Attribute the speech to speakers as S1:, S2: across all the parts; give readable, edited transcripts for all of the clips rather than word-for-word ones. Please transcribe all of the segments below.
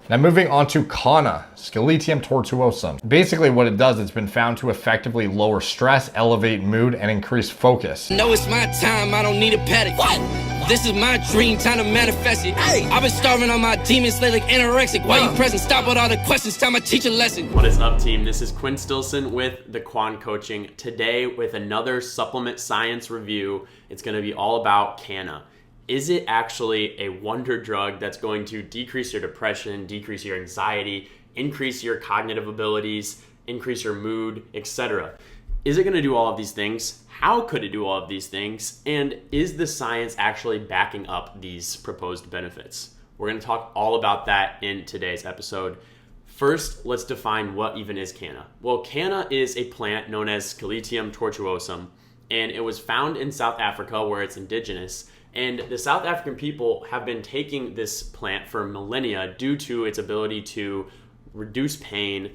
S1: Now moving on to Kanna, Sceletium Tortuosum. Basically what it does, it's been found to effectively lower stress, elevate mood, and increase focus.
S2: No, it's my time, I don't need a paddock. What? This is my dream, time to manifest it. Hey. I've been starving on my demons, slay like anorexic. Why you present? Stop with all the questions, time I teach a lesson.
S3: What is up, team? This is Quinn Stilson with the Quinn Coaching. Today with another supplement science review. It's gonna be all about Kanna. Is it actually a wonder drug that's going to decrease your depression, decrease your anxiety, increase your cognitive abilities, increase your mood, etc.? Is it going to do all of these things? How could it do all of these things? And is the science actually backing up these proposed benefits? We're going to talk all about that in today's episode. First, let's define what even is Kanna. Well, Kanna is a plant known as Sceletium Tortuosum, and it was found in South Africa where it's indigenous. And the South African people have been taking this plant for millennia due to its ability to reduce pain,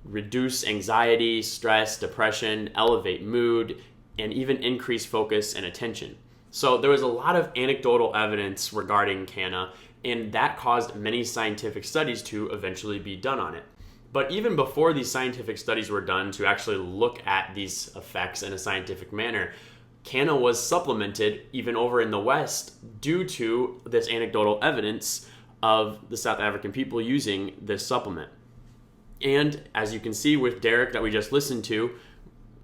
S3: reduce anxiety, stress, depression, elevate mood, and even increase focus and attention. So there was a lot of anecdotal evidence regarding Kanna, and that caused many scientific studies to eventually be done on it. But even before these scientific studies were done to actually look at these effects in a scientific manner, Kanna was supplemented even over in the West due to this anecdotal evidence of the South African people using this supplement. And as you can see with Derek that we just listened to,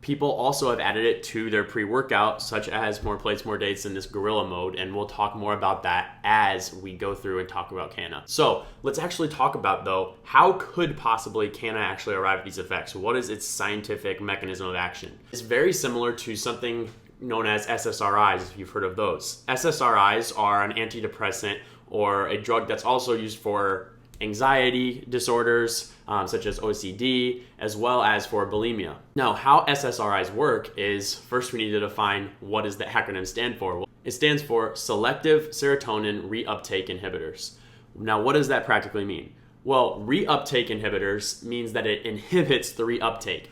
S3: people also have added it to their pre-workout, such as MorePlatesMoreDates in this gorilla mode, and we'll talk more about that as we go through and talk about Kanna. So let's actually talk about, though, how could possibly Kanna actually arrive at these effects? What is its scientific mechanism of action? It's very similar to something known as SSRIs, if you've heard of those. SSRIs are an antidepressant or a drug that's also used for anxiety disorders, such as OCD, as well as for bulimia. Now, how SSRIs work is, first we need to define what does the acronym stand for. Well, it stands for Selective Serotonin Reuptake Inhibitors. Now, what does that practically mean? Well, reuptake inhibitors means that it inhibits the reuptake.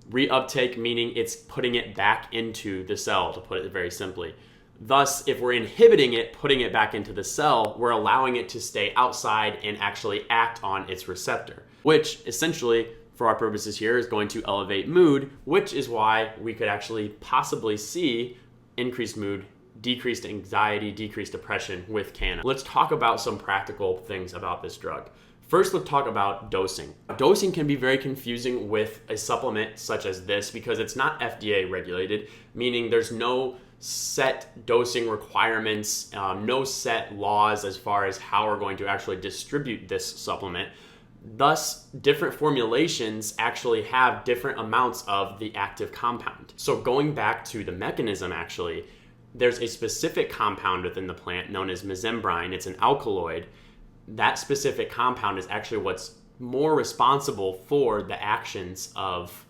S3: Reuptake meaning it's putting it back into the cell, to put it very simply. Thus, if we're inhibiting it, putting it back into the cell, we're allowing it to stay outside and actually act on its receptor, which essentially, for our purposes here, is going to elevate mood, which is why we could actually possibly see increased mood, decreased anxiety, decreased depression with Kanna. Let's talk about some practical things about this drug. First, let's talk about dosing. Dosing can be very confusing with a supplement such as this because it's not FDA regulated, meaning there's no set dosing requirements, no set laws as far as how we're going to actually distribute this supplement. Thus, different formulations actually have different amounts of the active compound. So going back to the mechanism actually, there's a specific compound within the plant known as mesembrine. It's an alkaloid. That specific compound is actually what's more responsible for the actions of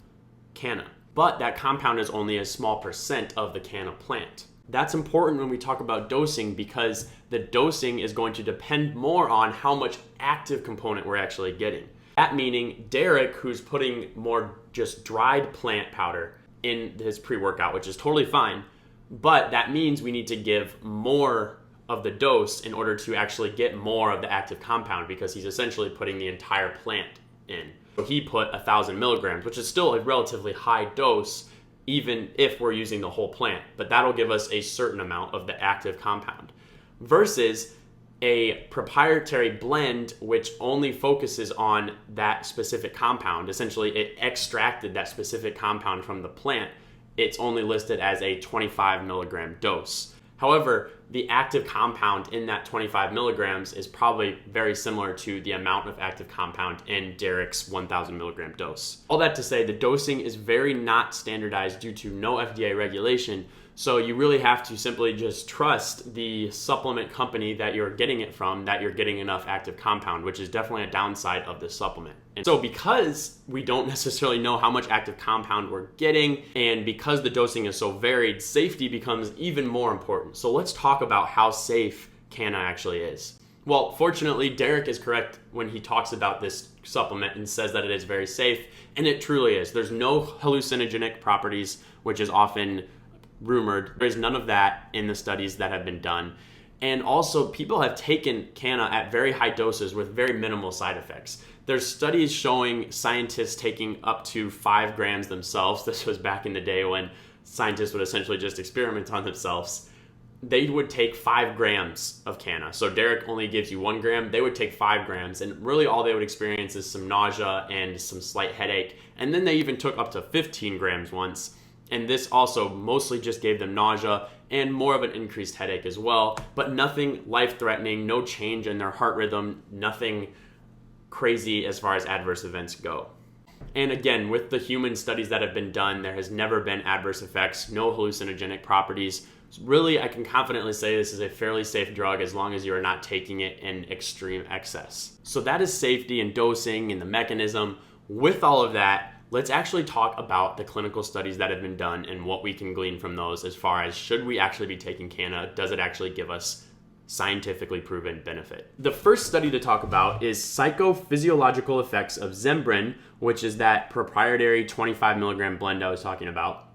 S3: Kanna. But that compound is only a small percent of the Kanna plant. That's important when we talk about dosing because the dosing is going to depend more on how much active component we're actually getting. That meaning Derek, who's putting more just dried plant powder in his pre-workout, which is totally fine, but that means we need to give more of the dose in order to actually get more of the active compound because he's essentially putting the entire plant in. So he put 1,000 milligrams, which is still a relatively high dose, even if we're using the whole plant, but that'll give us a certain amount of the active compound versus a proprietary blend which only focuses on that specific compound. Essentially, it extracted that specific compound from the plant. It's only listed as a 25 milligram dose. However, the active compound in that 25 milligrams is probably very similar to the amount of active compound in Derek's 1,000 milligram dose. All that to say, the dosing is very not standardized due to no FDA regulation, so you really have to simply just trust the supplement company that you're getting it from, that you're getting enough active compound, which is definitely a downside of this supplement. And so because we don't necessarily know how much active compound we're getting, and because the dosing is so varied, safety becomes even more important. So let's talk about how safe Kanna actually is. Well, fortunately, Derek is correct when he talks about this supplement and says that it is very safe, and it truly is. There's no hallucinogenic properties, which is often rumored. There's none of that in the studies that have been done. And also, people have taken Kanna at very high doses with very minimal side effects. There's studies showing scientists taking up to 5 grams themselves. This was back in the day when scientists would essentially just experiment on themselves. They would take 5 grams of Kanna. So Derek only gives you 1 gram. They would take 5 grams, and really all they would experience is some nausea and some slight headache. And then they even took up to 15 grams once. And this also mostly just gave them nausea and more of an increased headache as well, but nothing life-threatening, no change in their heart rhythm, nothing crazy as far as adverse events go. And again, with the human studies that have been done, there has never been adverse effects, no hallucinogenic properties. Really, I can confidently say this is a fairly safe drug as long as you are not taking it in extreme excess. So that is safety and dosing and the mechanism. With all of that, let's actually talk about the clinical studies that have been done and what we can glean from those as far as should we actually be taking Kanna? Does it actually give us scientifically proven benefit? The first study to talk about is psychophysiological effects of Zembrin, which is that proprietary 25 milligram blend I was talking about,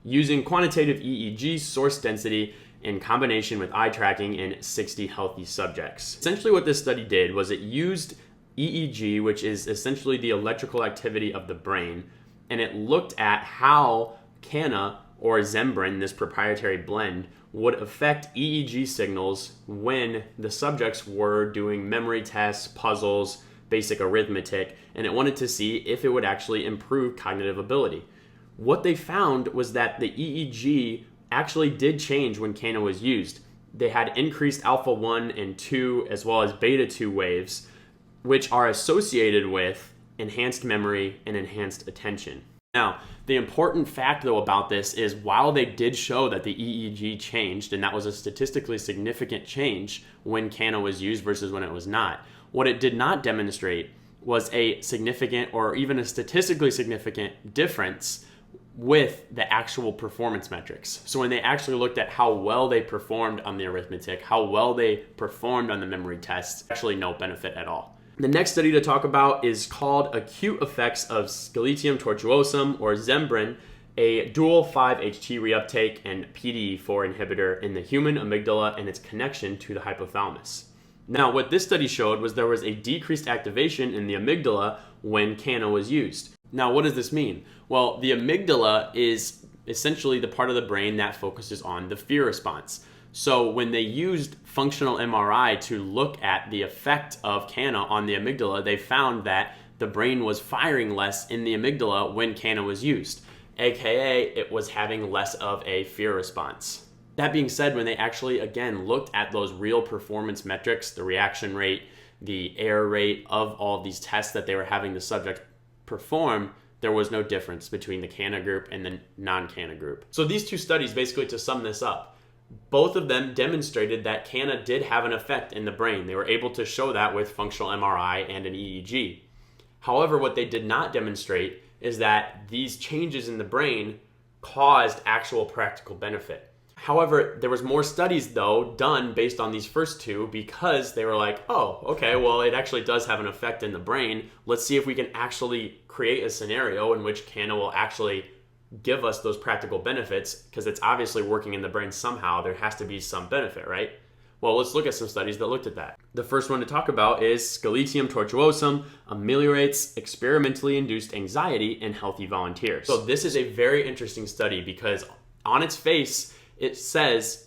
S3: using quantitative EEG source density in combination with eye tracking in 60 healthy subjects. Essentially what this study did was it used EEG, which is essentially the electrical activity of the brain, and it looked at how Kanna or Zembrin, this proprietary blend, would affect EEG signals when the subjects were doing memory tests, puzzles, basic arithmetic, and it wanted to see if it would actually improve cognitive ability. What they found was that the EEG actually did change when Kanna was used. They had increased alpha 1 and 2 as well as beta 2 waves, which are associated with enhanced memory and enhanced attention. Now, the important fact though about this is while they did show that the EEG changed, and that was a statistically significant change when Kanna was used versus when it was not, what it did not demonstrate was a significant or even a statistically significant difference with the actual performance metrics. So when they actually looked at how well they performed on the arithmetic, how well they performed on the memory tests, actually no benefit at all. The next study to talk about is called Acute Effects of Sceletium Tortuosum, or Zembrin, a dual 5-HT reuptake and PDE4 inhibitor in the human amygdala and its connection to the hypothalamus. Now, what this study showed was there was a decreased activation in the amygdala when Kanna was used. Now, what does this mean? Well, the amygdala is essentially the part of the brain that focuses on the fear response. So when they used functional MRI to look at the effect of Kanna on the amygdala, they found that the brain was firing less in the amygdala when Kanna was used, aka it was having less of a fear response. That being said, when they actually, again, looked at those real performance metrics, the reaction rate, the error rate of all these tests that they were having the subject perform, there was no difference between the Kanna group and the non-Kanna group. So these two studies, basically to sum this up, both of them demonstrated that Kanna did have an effect in the brain. They were able to show that with functional MRI and an EEG. However, what they did not demonstrate is that these changes in the brain caused actual practical benefit. However, there was more studies though done based on these first two because they were like, oh, okay, well, it actually does have an effect in the brain. Let's see if we can actually create a scenario in which Kanna will actually give us those practical benefits, because it's obviously working in the brain somehow. There has to be some benefit, right? Well, let's look at some studies that looked at that. The first one to talk about is Sceletium Tortuosum ameliorates experimentally induced anxiety in healthy volunteers. So this is a very interesting study because on its face, it says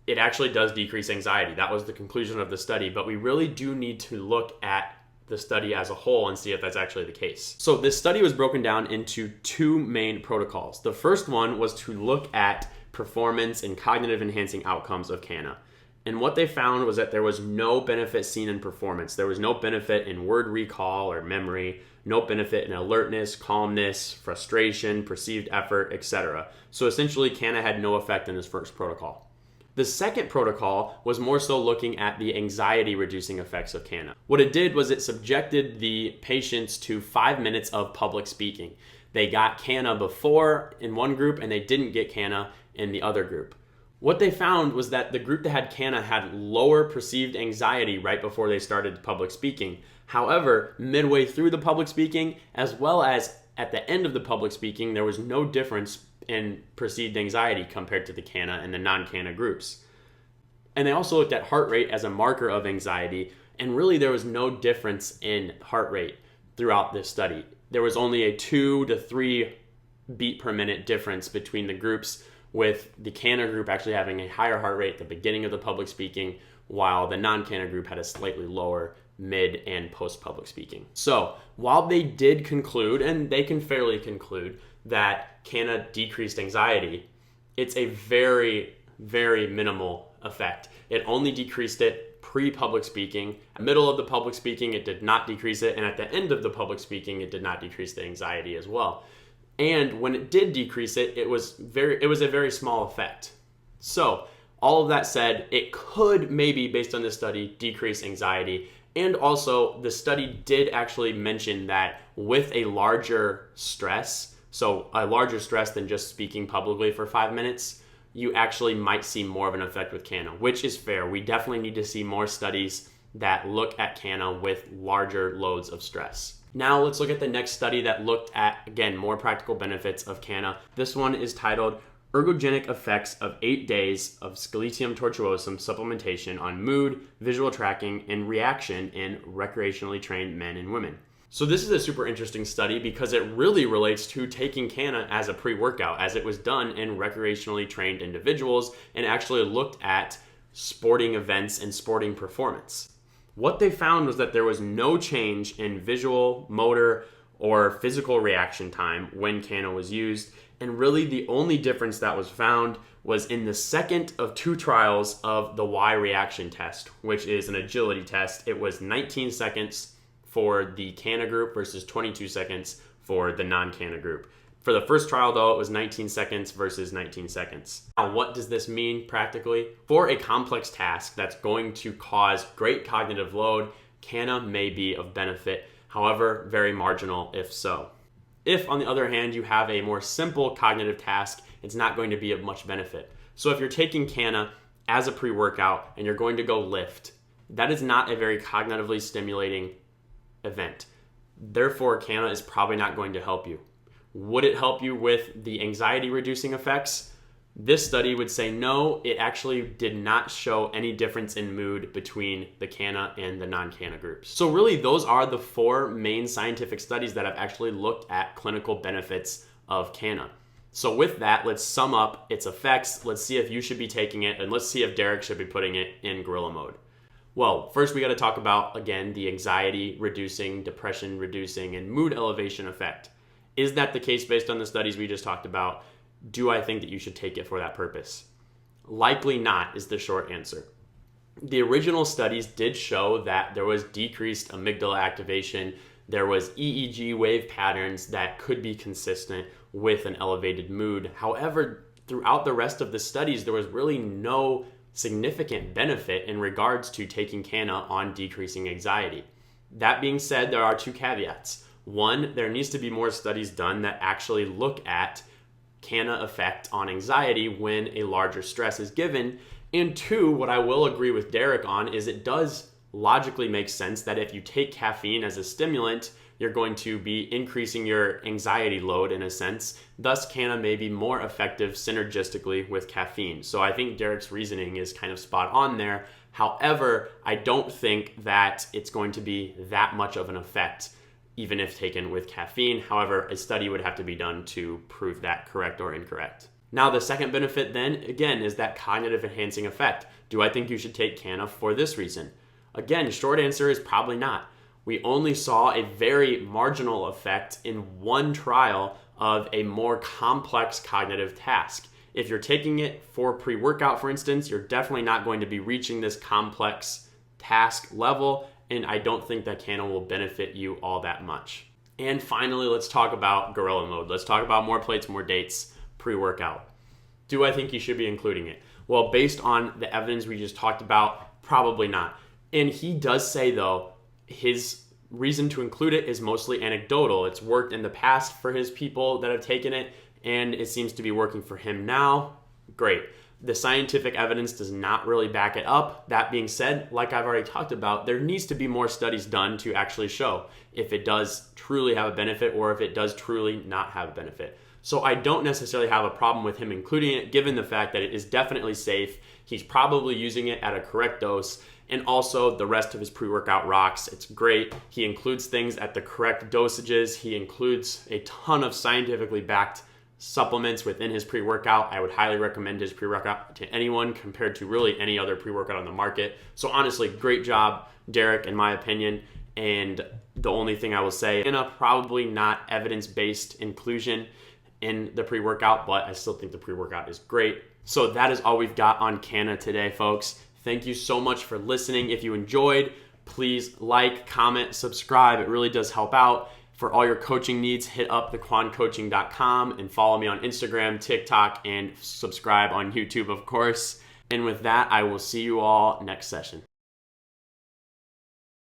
S3: it actually does decrease anxiety. That was the conclusion of the study, but we really do need to look at the study as a whole and see if that's actually the case. So this study was broken down into 2 main protocols. The first one was to look at performance and cognitive enhancing outcomes of Kanna. And what they found was that there was no benefit seen in performance. There was no benefit in word recall or memory, no benefit in alertness, calmness, frustration, perceived effort, etc. So essentially Kanna had no effect in this first protocol. The second protocol was more so looking at the anxiety reducing effects of Kanna. What it did was it subjected the patients to 5 minutes of public speaking. They got Kanna before in one group and they didn't get Kanna in the other group. What they found was that the group that had Kanna had lower perceived anxiety right before they started public speaking. However, midway through the public speaking, as well as at the end of the public speaking, there was no difference in perceived anxiety compared to the Kanna and the non-Kanna groups. And they also looked at heart rate as a marker of anxiety, and really there was no difference in heart rate throughout this study. There was only a 2 to 3 beat per minute difference between the groups, with the Kanna group actually having a higher heart rate at the beginning of the public speaking, while the non-Kanna group had a slightly lower mid and post public speaking. So while they did conclude, and they can fairly conclude, that Kanna decreased anxiety, it's a very, very minimal effect. It only decreased it pre-public speaking. Middle of the public speaking, it did not decrease it. And at the end of the public speaking, it did not decrease the anxiety as well. And when it did decrease it, it was a very small effect. So all of that said, it could maybe, based on this study, decrease anxiety. And also, the study did actually mention that with a larger stress, so a larger stress than just speaking publicly for 5 minutes, you actually might see more of an effect with Kanna, which is fair. We definitely need to see more studies that look at Kanna with larger loads of stress. Now let's look at the next study that looked at, again, more practical benefits of Kanna. This one is titled Ergogenic Effects of 8 Days of Sceletium Tortuosum Supplementation on Mood, Visual Tracking, and Reaction in Recreationally Trained Men and Women. So this is a super interesting study because it really relates to taking Kanna as a pre-workout, as it was done in recreationally trained individuals and actually looked at sporting events and sporting performance. What they found was that there was no change in visual, motor, or physical reaction time when Kanna was used. And really the only difference that was found was in the second of 2 trials of the Y reaction test, which is an agility test. It was 19 seconds for the Kanna group versus 22 seconds for the non-Kanna group. For the first trial though, it was 19 seconds versus 19 seconds. Now, what does this mean practically? For a complex task that's going to cause great cognitive load, Kanna may be of benefit, however, very marginal if so. If, on the other hand, you have a more simple cognitive task, it's not going to be of much benefit. So if you're taking Kanna as a pre-workout and you're going to go lift, that is not a very cognitively stimulating event. Therefore, Kanna is probably not going to help you. Would it help you with the anxiety reducing effects? This study would say no, it actually did not show any difference in mood between the Kanna and the non-Kanna groups. So really, those are the 4 main scientific studies that have actually looked at clinical benefits of Kanna. So with that, let's sum up its effects. Let's see if you should be taking it, and let's see if Derek should be putting it in gorilla mode. Well, first we got to talk about, again, the anxiety reducing, depression reducing, and mood elevation effect. Is that the case based on the studies we just talked about? Do I think that you should take it for that purpose? Likely not is the short answer. The original studies did show that there was decreased amygdala activation. There was EEG wave patterns that could be consistent with an elevated mood. However, throughout the rest of the studies, there was really no significant benefit in regards to taking Kanna on decreasing anxiety. That being said, there are 2 caveats. One, there needs to be more studies done that actually look at Kanna effect on anxiety when a larger stress is given. And 2, what I will agree with Derek on is it does logically make sense that if you take caffeine as a stimulant, you're going to be increasing your anxiety load in a sense. Thus, Kanna may be more effective synergistically with caffeine. So I think Derek's reasoning is kind of spot on there. However, I don't think that it's going to be that much of an effect, even if taken with caffeine. However, a study would have to be done to prove that correct or incorrect. Now, the second benefit then, again, is that cognitive enhancing effect. Do I think you should take Kanna for this reason? Again, short answer is probably not. We only saw a very marginal effect in 1 trial of a more complex cognitive task. If you're taking it for pre-workout, for instance, you're definitely not going to be reaching this complex task level, and I don't think that Kanna will benefit you all that much. And finally, let's talk about gorilla mode. Let's talk about more plates, more dates pre-workout. Do I think you should be including it? Well, based on the evidence we just talked about, probably not. And he does say, though, his reason to include it is mostly anecdotal. It's worked in the past for his people that have taken it, and it seems to be working for him now. Great. The scientific evidence does not really back it up. That being said, like I've already talked about, there needs to be more studies done to actually show if it does truly have a benefit or if it does truly not have a benefit. So I don't necessarily have a problem with him including it, given the fact that it is definitely safe. He's probably using it at a correct dose. And also the rest of his pre-workout rocks. It's great. He includes things at the correct dosages. He includes a ton of scientifically backed supplements within his pre-workout. I would highly recommend his pre-workout to anyone compared to really any other pre-workout on the market. So honestly, great job, Derek, in my opinion. And the only thing I will say, probably not evidence-based inclusion in the pre-workout, but I still think the pre-workout is great. So that is all we've got on Kanna today, folks. Thank you so much for listening. If you enjoyed, please like, comment, subscribe. It really does help out. For all your coaching needs, hit up thequancoaching.com and follow me on Instagram, TikTok, and subscribe on YouTube, of course. And with that, I will see you all next session.